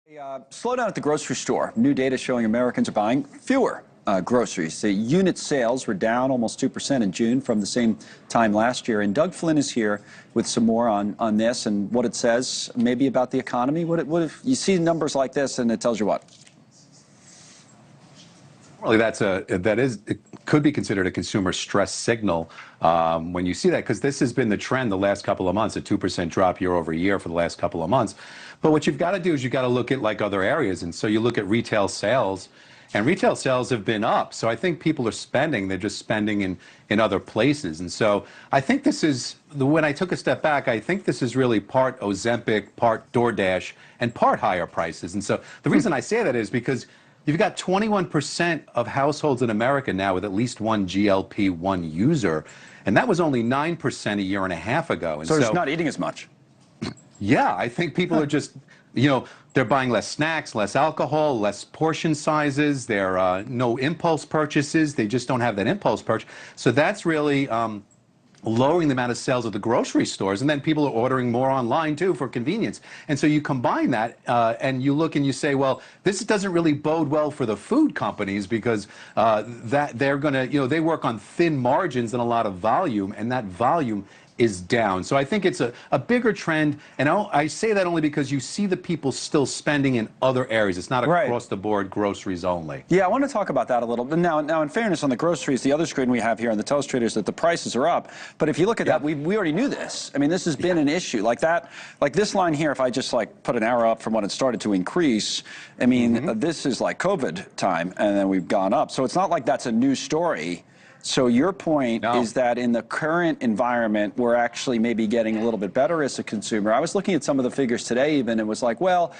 Slowdown at the grocery store. New data showing Americans are buying fewer groceries. The unit sales were down almost 2% in June from the same time last year. And Doug Flynn is here with some more on this and what it says maybe about the economy. What if you see numbers like this and it tells you what? Really, it could be considered a consumer stress signal when you see that, because this has been the trend the last couple of months, a 2% drop year over year for the last couple of months. But what you've got to do is you've got to look at like other areas, and so you look at retail sales, and retail sales have been up. So I think people are spending; they're just spending in other places, and so I think this is when I took a step back. I think this is really part Ozempic, part DoorDash, and part higher prices. And so the reason I say that is because you've got 21% of households in America now with at least one GLP-1 user, and that was only 9% a year and a half ago. And so it's not eating as much. Yeah, I think people are just, they're buying less snacks, less alcohol, less portion sizes. They're no impulse purchases. They just don't have that impulse purchase. So that's really lowering the amount of sales at the grocery stores, and then people are ordering more online too for convenience. And so you combine that and you look and you say, well, this doesn't really bode well for the food companies, because that they're going to, they work on thin margins and a lot of volume, and that volume is down. So I think it's a bigger trend, and I say that only because you see the people still spending in other areas. It's not across the board groceries only. Yeah, I want to talk about that a little bit. Now, in fairness, on the groceries, the other screen we have here on the telestrator is that the prices are up. But if you look at that, we already knew this. I mean, this has been an issue. Like this line here, if I just put an arrow up from when it started to increase, I mean, this is like COVID time, and then we've gone up. So it's not like that's a new story. So your point is that in the current environment, we're actually maybe getting a little bit better as a consumer. I was looking at some of the figures today even. It was like, well,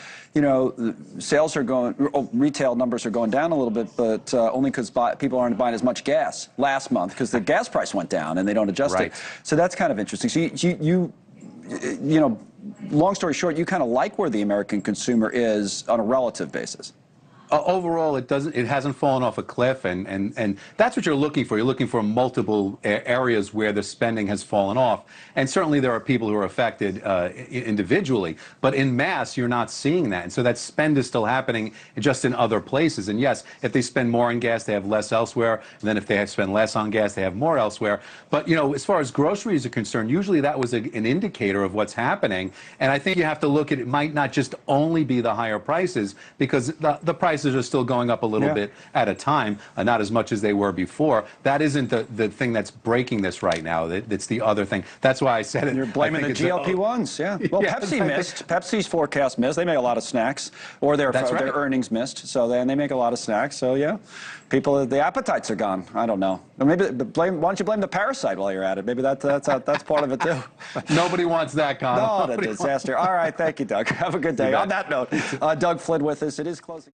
sales are going, retail numbers are going down a little bit, but only because people aren't buying as much gas last month because the gas price went down and they don't adjust it. So that's kind of interesting. So long story short, you kind of like where the American consumer is on a relative basis. Overall, it hasn't fallen off a cliff, and that's what you're looking for. You're looking for multiple areas where the spending has fallen off, and certainly there are people who are affected individually, but in mass you're not seeing that, and so that spend is still happening just in other places. And yes, if they spend more on gas, they have less elsewhere, and then if they spend less on gas, they have more elsewhere. But as far as groceries are concerned, usually that was an indicator of what's happening, and I think you have to look at it. Might not just only be the higher prices, because the prices are still going up a little bit at a time, not as much as they were before. That isn't the thing that's breaking this right now. It's the other thing. That's why I said it. You're blaming the GLP-1s, Well, Pepsi missed. Pepsi's forecast missed. They make a lot of snacks, or their earnings missed. So they make a lot of snacks. So yeah, people, the appetites are gone. I don't know. Or maybe why don't you blame the parasite while you're at it? Maybe that's part of it too. Nobody wants that, Connell. No, the disaster. All right, thank you, Doug. Have a good day. On that note, Doug Flynn with us. It is closing.